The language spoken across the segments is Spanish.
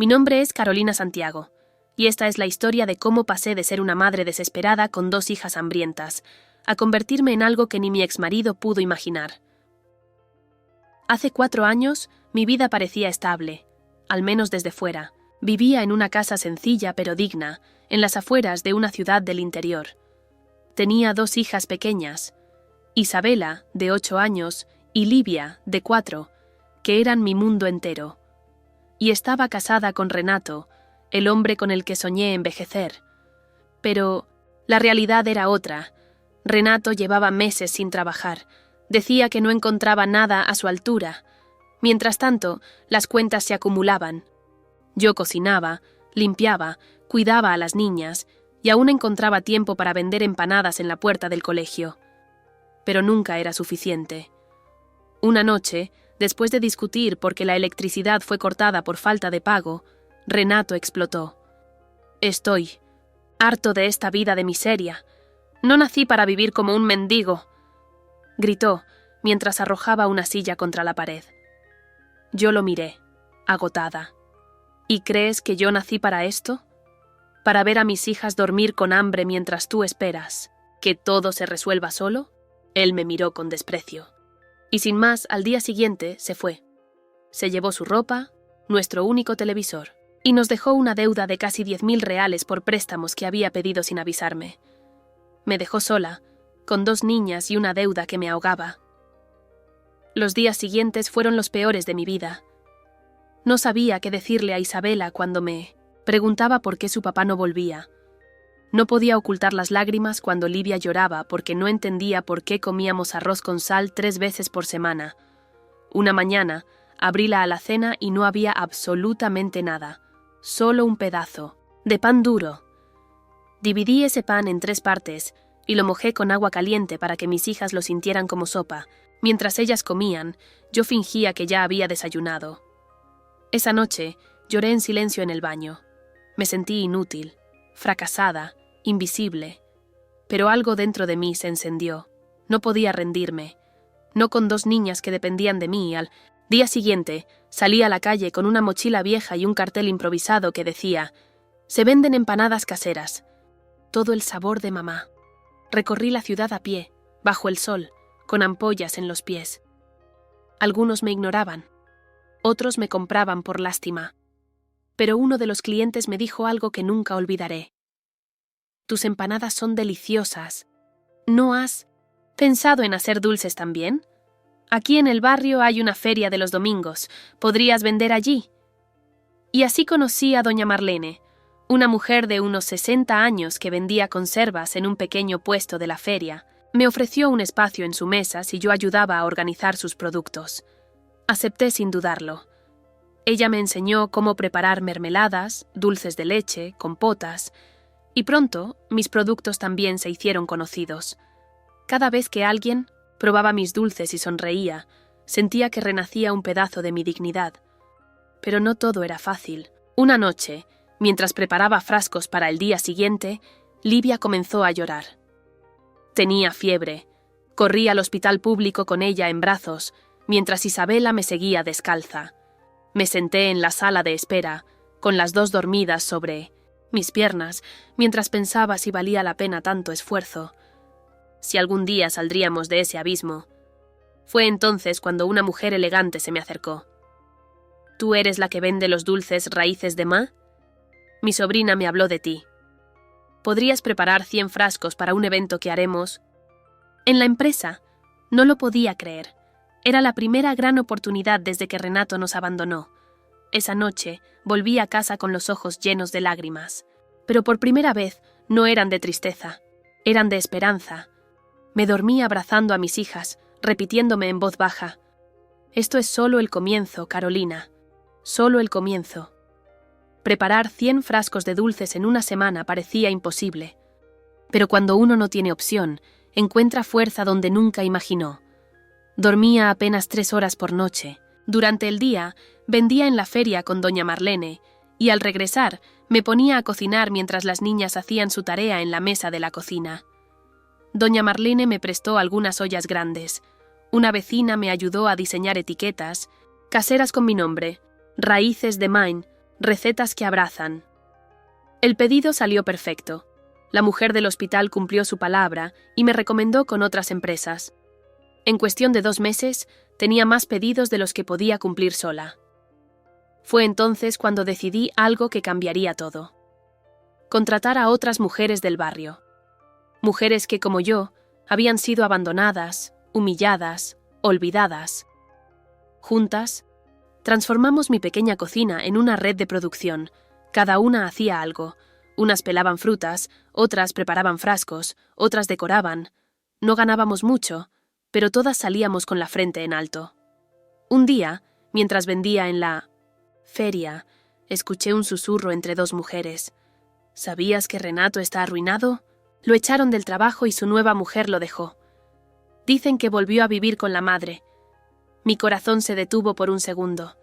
Mi nombre es Carolina Santiago, y esta es la historia de cómo pasé de ser una madre desesperada con 2 hijas hambrientas, a convertirme en algo que ni mi exmarido pudo imaginar. Hace 4 años, mi vida parecía estable, al menos desde fuera. Vivía en una casa sencilla pero digna, en las afueras de una ciudad del interior. Tenía 2 hijas pequeñas, Isabela, de 8 años, y Livia, de 4, que eran mi mundo entero. Y estaba casada con Renato, el hombre con el que soñé envejecer. Pero la realidad era otra. Renato llevaba meses sin trabajar. Decía que no encontraba nada a su altura. Mientras tanto, las cuentas se acumulaban. Yo cocinaba, limpiaba, cuidaba a las niñas y aún encontraba tiempo para vender empanadas en la puerta del colegio. Pero nunca era suficiente. Una noche, después de discutir porque la electricidad fue cortada por falta de pago, Renato explotó. «Estoy harto de esta vida de miseria. No nací para vivir como un mendigo», gritó mientras arrojaba una silla contra la pared. Yo lo miré, agotada. ¿Y crees que yo nací para esto? ¿Para ver a mis hijas dormir con hambre mientras tú esperas que todo se resuelva solo? Él me miró con desprecio. Y sin más, al día siguiente se fue. Se llevó su ropa, nuestro único televisor, y nos dejó una deuda de casi 10.000 reales por préstamos que había pedido sin avisarme. Me dejó sola, con 2 niñas y una deuda que me ahogaba. Los días siguientes fueron los peores de mi vida. No sabía qué decirle a Isabela cuando me preguntaba por qué su papá no volvía. No podía ocultar las lágrimas cuando Livia lloraba porque no entendía por qué comíamos arroz con sal 3 veces por semana. Una mañana, abrí la alacena y no había absolutamente nada, solo un pedazo de pan duro. Dividí ese pan en 3 partes y lo mojé con agua caliente para que mis hijas lo sintieran como sopa. Mientras ellas comían, yo fingía que ya había desayunado. Esa noche, lloré en silencio en el baño. Me sentí inútil, fracasada, invisible. Pero algo dentro de mí se encendió. No podía rendirme. No con 2 niñas que dependían de mí. Al día siguiente, salí a la calle con una mochila vieja y un cartel improvisado que decía: «Se venden empanadas caseras. Todo el sabor de mamá». Recorrí la ciudad a pie, bajo el sol, con ampollas en los pies. Algunos me ignoraban. Otros me compraban por lástima. Pero uno de los clientes me dijo algo que nunca olvidaré. «Tus empanadas son deliciosas. ¿No has pensado en hacer dulces también? Aquí en el barrio hay una feria de los domingos. ¿Podrías vender allí?» Y así conocí a doña Marlene, una mujer de unos 60 años que vendía conservas en un pequeño puesto de la feria. Me ofreció un espacio en su mesa si yo ayudaba a organizar sus productos. Acepté sin dudarlo. Ella me enseñó cómo preparar mermeladas, dulces de leche, compotas, y pronto mis productos también se hicieron conocidos. Cada vez que alguien probaba mis dulces y sonreía, sentía que renacía un pedazo de mi dignidad. Pero no todo era fácil. Una noche, mientras preparaba frascos para el día siguiente, Livia comenzó a llorar. Tenía fiebre. Corrí al hospital público con ella en brazos, mientras Isabela me seguía descalza. Me senté en la sala de espera, con las 2 dormidas sobre mis piernas, mientras pensaba si valía la pena tanto esfuerzo. Si algún día saldríamos de ese abismo. Fue entonces cuando una mujer elegante se me acercó. «¿Tú eres la que vende los dulces Raíces de Ma? Mi sobrina me habló de ti. ¿Podrías preparar 100 frascos para un evento que haremos?» En la empresa. No lo podía creer. Era la primera gran oportunidad desde que Renato nos abandonó. Esa noche volví a casa con los ojos llenos de lágrimas. Pero por primera vez no eran de tristeza, eran de esperanza. Me dormí abrazando a mis hijas, repitiéndome en voz baja: «Esto es solo el comienzo, Carolina. Solo el comienzo». Preparar 100 frascos de dulces en una semana parecía imposible. Pero cuando uno no tiene opción, encuentra fuerza donde nunca imaginó. Dormía apenas 3 horas por noche. Durante el día, vendía en la feria con doña Marlene, y al regresar, me ponía a cocinar mientras las niñas hacían su tarea en la mesa de la cocina. Doña Marlene me prestó algunas ollas grandes. Una vecina me ayudó a diseñar etiquetas, caseras con mi nombre, Raíces de Main, Recetas que abrazan. El pedido salió perfecto. La mujer del hospital cumplió su palabra y me recomendó con otras empresas. En cuestión de 2 meses, tenía más pedidos de los que podía cumplir sola. Fue entonces cuando decidí algo que cambiaría todo. Contratar a otras mujeres del barrio. Mujeres que, como yo, habían sido abandonadas, humilladas, olvidadas. Juntas, transformamos mi pequeña cocina en una red de producción. Cada una hacía algo. Unas pelaban frutas, otras preparaban frascos, otras decoraban. No ganábamos mucho, pero todas salíamos con la frente en alto. Un día, mientras vendía en la feria, escuché un susurro entre 2 mujeres. ¿Sabías que Renato está arruinado? Lo echaron del trabajo y su nueva mujer lo dejó. Dicen que volvió a vivir con la madre. Mi corazón se detuvo por un segundo.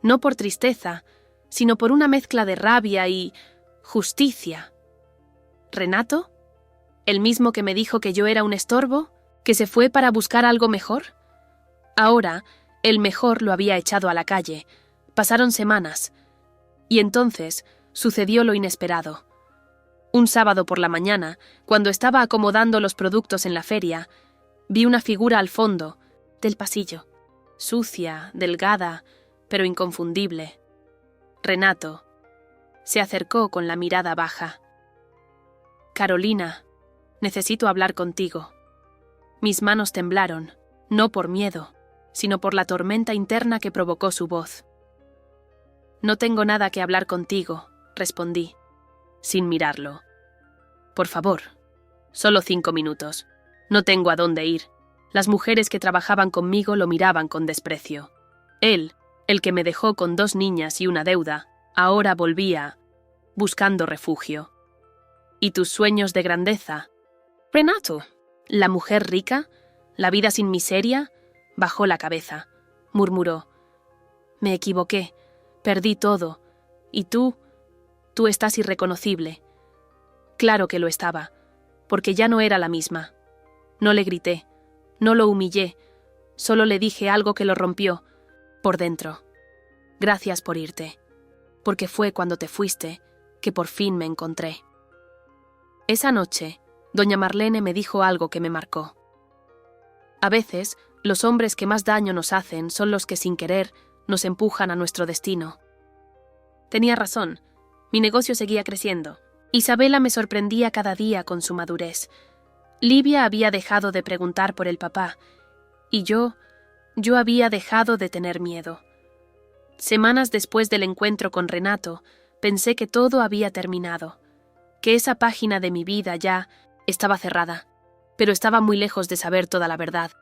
No por tristeza, sino por una mezcla de rabia y justicia. ¿Renato? ¿El mismo que me dijo que yo era un estorbo? ¿Que se fue para buscar algo mejor? Ahora, el mejor lo había echado a la calle. Pasaron semanas. Y entonces sucedió lo inesperado. Un sábado por la mañana, cuando estaba acomodando los productos en la feria, vi una figura al fondo del pasillo, sucia, delgada, pero inconfundible. Renato. Se acercó con la mirada baja. Carolina, necesito hablar contigo. Mis manos temblaron, no por miedo, sino por la tormenta interna que provocó su voz. No tengo nada que hablar contigo, respondí, sin mirarlo. Por favor, solo 5 minutos. No tengo a dónde ir. Las mujeres que trabajaban conmigo lo miraban con desprecio. Él, el que me dejó con 2 niñas y una deuda, ahora volvía, buscando refugio. ¿Y tus sueños de grandeza? Renato, la mujer rica, la vida sin miseria, bajó la cabeza, murmuró. Me equivoqué, perdí todo, y tú estás irreconocible. Claro que lo estaba, porque ya no era la misma. No le grité, no lo humillé, solo le dije algo que lo rompió, por dentro. Gracias por irte, porque fue cuando te fuiste que por fin me encontré. Esa noche, doña Marlene me dijo algo que me marcó. A veces, los hombres que más daño nos hacen son los que sin querer nos empujan a nuestro destino. Tenía razón, mi negocio seguía creciendo. Isabela me sorprendía cada día con su madurez. Livia había dejado de preguntar por el papá, y yo había dejado de tener miedo. Semanas después del encuentro con Renato, pensé que todo había terminado, que esa página de mi vida ya estaba cerrada, pero estaba muy lejos de saber toda la verdad.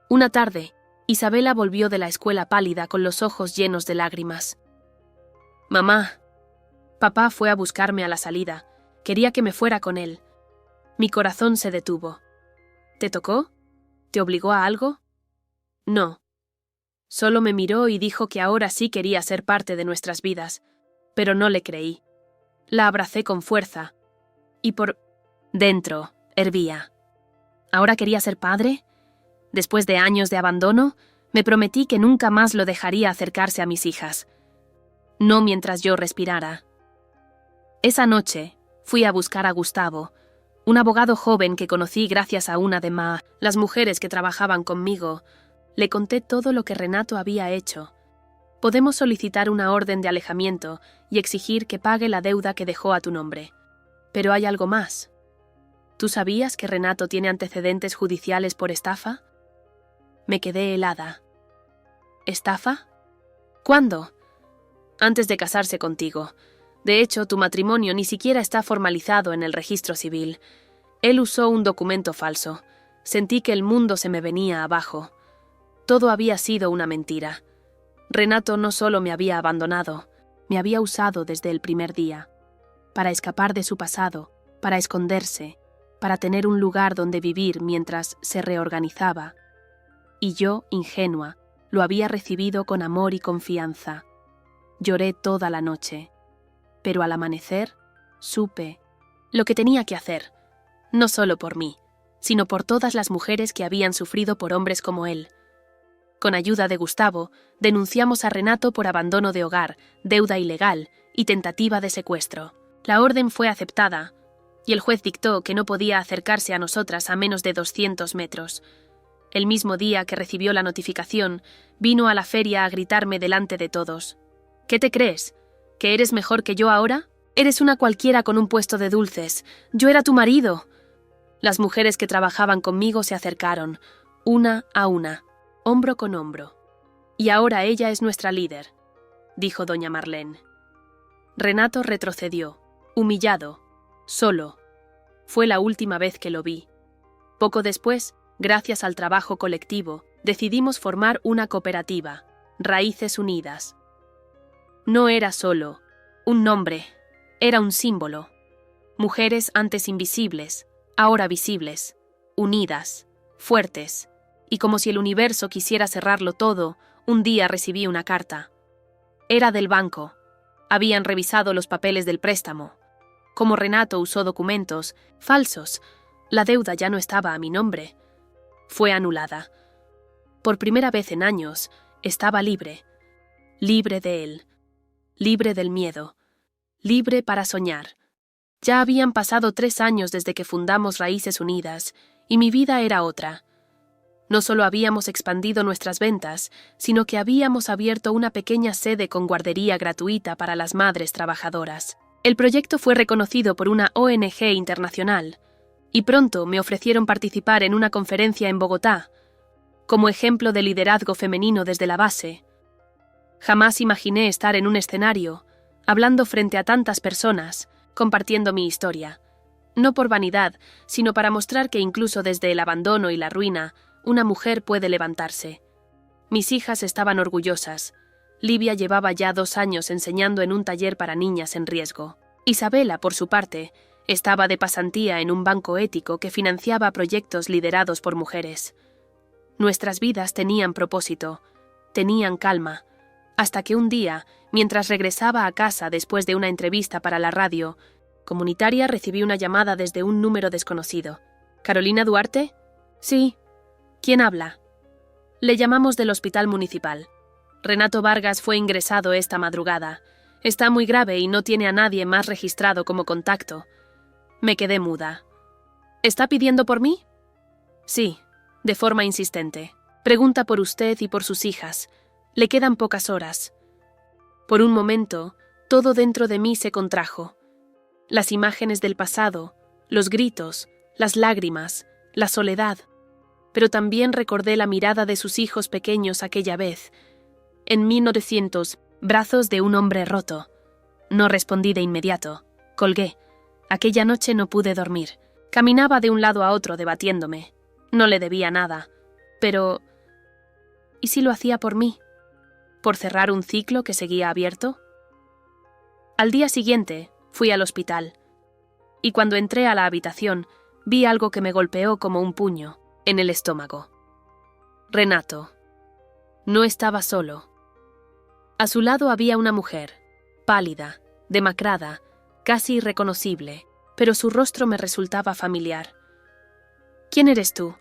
Una tarde, Isabela volvió de la escuela pálida con los ojos llenos de lágrimas. «Mamá, papá fue a buscarme a la salida. Quería que me fuera con él. Mi corazón se detuvo. ¿Te tocó? ¿Te obligó a algo?» «No. Solo me miró y dijo que ahora sí quería ser parte de nuestras vidas, pero no le creí. La abracé con fuerza, y por dentro hervía. ¿Ahora quería ser padre? Después de años de abandono, me prometí que nunca más lo dejaría acercarse a mis hijas. No mientras yo respirara. Esa noche fui a buscar a Gustavo, un abogado joven que conocí gracias a una de las mujeres que trabajaban conmigo. Le conté todo lo que Renato había hecho. Podemos solicitar una orden de alejamiento y exigir que pague la deuda que dejó a tu nombre. Pero hay algo más. ¿Tú sabías que Renato tiene antecedentes judiciales por estafa? Me quedé helada. ¿Estafa? ¿Cuándo? Antes de casarse contigo. De hecho, tu matrimonio ni siquiera está formalizado en el registro civil. Él usó un documento falso. Sentí que el mundo se me venía abajo. Todo había sido una mentira. Renato no solo me había abandonado, me había usado desde el primer día. Para escapar de su pasado, para esconderse, para tener un lugar donde vivir mientras se reorganizaba. Y yo, ingenua, lo había recibido con amor y confianza. Lloré toda la noche. Pero al amanecer, supe lo que tenía que hacer, no solo por mí, sino por todas las mujeres que habían sufrido por hombres como él. Con ayuda de Gustavo, denunciamos a Renato por abandono de hogar, deuda ilegal y tentativa de secuestro. La orden fue aceptada, y el juez dictó que no podía acercarse a nosotras a menos de 200 metros. El mismo día que recibió la notificación, vino a la feria a gritarme delante de todos. ¿Qué te crees? ¿Que eres mejor que yo ahora? Eres una cualquiera con un puesto de dulces. Yo era tu marido. Las mujeres que trabajaban conmigo se acercaron, una a una, hombro con hombro. Y ahora ella es nuestra líder, dijo doña Marlene. Renato retrocedió, humillado, solo. Fue la última vez que lo vi. Poco después, gracias al trabajo colectivo, decidimos formar una cooperativa, Raíces Unidas. No era solo un nombre, era un símbolo. Mujeres antes invisibles, ahora visibles, unidas, fuertes, y como si el universo quisiera cerrarlo todo, un día recibí una carta. Era del banco. Habían revisado los papeles del préstamo. Como Renato usó documentos falsos, la deuda ya no estaba a mi nombre. Fue anulada. Por primera vez en años, estaba libre. Libre de él. Libre del miedo. Libre para soñar. Ya habían pasado 3 años desde que fundamos Raíces Unidas, y mi vida era otra. No solo habíamos expandido nuestras ventas, sino que habíamos abierto una pequeña sede con guardería gratuita para las madres trabajadoras. El proyecto fue reconocido por una ONG internacional, y pronto me ofrecieron participar en una conferencia en Bogotá, como ejemplo de liderazgo femenino desde la base. Jamás imaginé estar en un escenario, hablando frente a tantas personas, compartiendo mi historia. No por vanidad, sino para mostrar que incluso desde el abandono y la ruina, una mujer puede levantarse. Mis hijas estaban orgullosas. Livia llevaba ya 2 años enseñando en un taller para niñas en riesgo. Isabela, por su parte, estaba de pasantía en un banco ético que financiaba proyectos liderados por mujeres. Nuestras vidas tenían propósito, tenían calma, hasta que un día, mientras regresaba a casa después de una entrevista para la radio comunitaria, recibí una llamada desde un número desconocido. ¿Carolina Duarte? Sí. ¿Quién habla? Le llamamos del hospital municipal. Renato Vargas fue ingresado esta madrugada. Está muy grave y no tiene a nadie más registrado como contacto. Me quedé muda. ¿Está pidiendo por mí? Sí, de forma insistente. Pregunta por usted y por sus hijas. Le quedan pocas horas. Por un momento, todo dentro de mí se contrajo. Las imágenes del pasado, los gritos, las lágrimas, la soledad. Pero también recordé la mirada de sus hijos pequeños aquella vez. En 1900, brazos de un hombre roto. No respondí de inmediato. Colgué. Aquella noche no pude dormir. Caminaba de un lado a otro debatiéndome. No le debía nada. Pero... ¿y si lo hacía por mí? ¿Por cerrar un ciclo que seguía abierto? Al día siguiente, fui al hospital. Y cuando entré a la habitación, vi algo que me golpeó como un puño en el estómago. Renato. No estaba solo. A su lado había una mujer, pálida, demacrada, casi irreconocible, pero su rostro me resultaba familiar. ¿Quién eres tú?,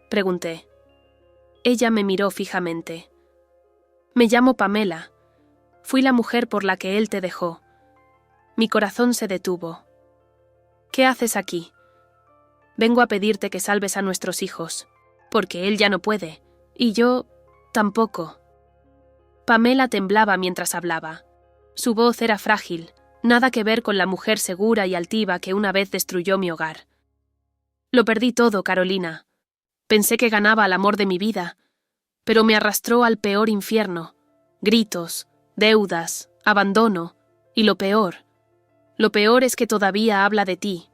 pregunté. Ella me miró fijamente. Me llamo Pamela. Fui la mujer por la que él te dejó. Mi corazón se detuvo. ¿Qué haces aquí? Vengo a pedirte que salves a nuestros hijos, porque él ya no puede, y yo tampoco. Pamela temblaba mientras hablaba. Su voz era frágil, nada que ver con la mujer segura y altiva que una vez destruyó mi hogar. Lo perdí todo, Carolina. Pensé que ganaba el amor de mi vida, pero me arrastró al peor infierno. Gritos, deudas, abandono, y lo peor es que todavía habla de ti.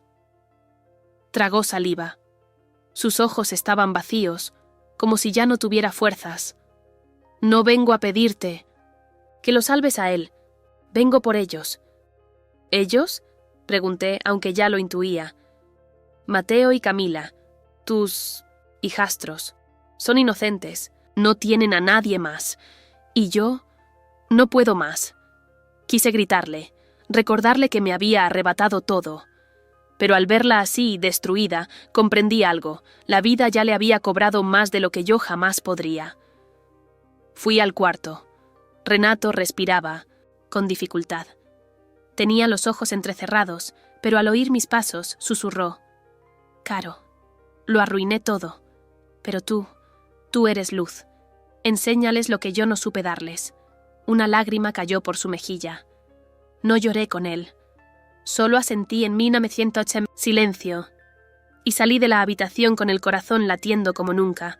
Tragó saliva. Sus ojos estaban vacíos, como si ya no tuviera fuerzas. No vengo a pedirte que lo salves a él. Vengo por ellos. ¿Ellos?, pregunté, aunque ya lo intuía. Mateo y Camila, tus hijastros, son inocentes, no tienen a nadie más. Y yo no puedo más. Quise gritarle, recordarle que me había arrebatado todo. Pero al verla así, destruida, comprendí algo. La vida ya le había cobrado más de lo que yo jamás podría. Fui al cuarto. Renato respiraba, con dificultad. Tenía los ojos entrecerrados, pero al oír mis pasos, susurró: «Caro, lo arruiné todo. Pero tú eres luz. Enséñales lo que yo no supe darles». Una lágrima cayó por su mejilla. No lloré con él. Solo asentí en 1980. Silencio. Y salí de la habitación con el corazón latiendo como nunca.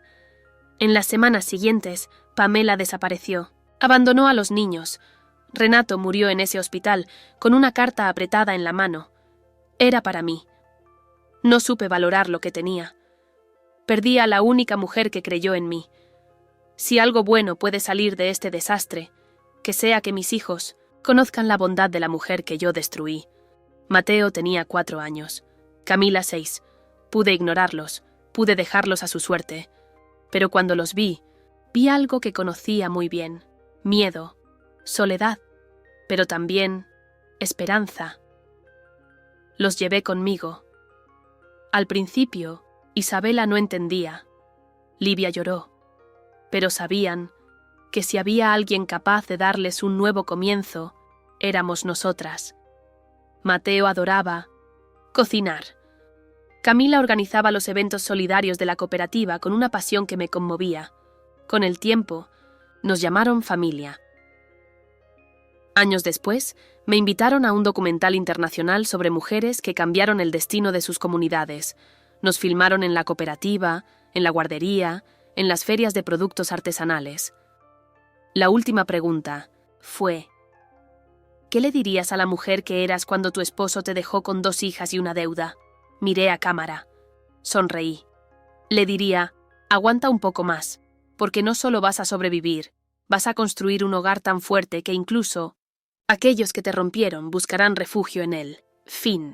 En las semanas siguientes, Pamela desapareció. Abandonó a los niños. Renato murió en ese hospital, con una carta apretada en la mano. Era para mí. No supe valorar lo que tenía. Perdí a la única mujer que creyó en mí. Si algo bueno puede salir de este desastre, que sea que mis hijos conozcan la bondad de la mujer que yo destruí. Mateo tenía 4 años, Camila 6. Pude ignorarlos, pude dejarlos a su suerte. Pero cuando los vi algo que conocía muy bien: miedo, soledad, pero también esperanza. Los llevé conmigo. Al principio, Isabela no entendía. Livia lloró. Pero sabían que si había alguien capaz de darles un nuevo comienzo, éramos nosotras. Mateo adoraba cocinar. Camila organizaba los eventos solidarios de la cooperativa con una pasión que me conmovía. Con el tiempo, nos llamaron familia. Años después, me invitaron a un documental internacional sobre mujeres que cambiaron el destino de sus comunidades. Nos filmaron en la cooperativa, en la guardería, en las ferias de productos artesanales. La última pregunta fue: ¿qué le dirías a la mujer que eras cuando tu esposo te dejó con 2 hijas y una deuda? Miré a cámara. Sonreí. Le diría: aguanta un poco más, porque no solo vas a sobrevivir, vas a construir un hogar tan fuerte que incluso aquellos que te rompieron buscarán refugio en él. Fin.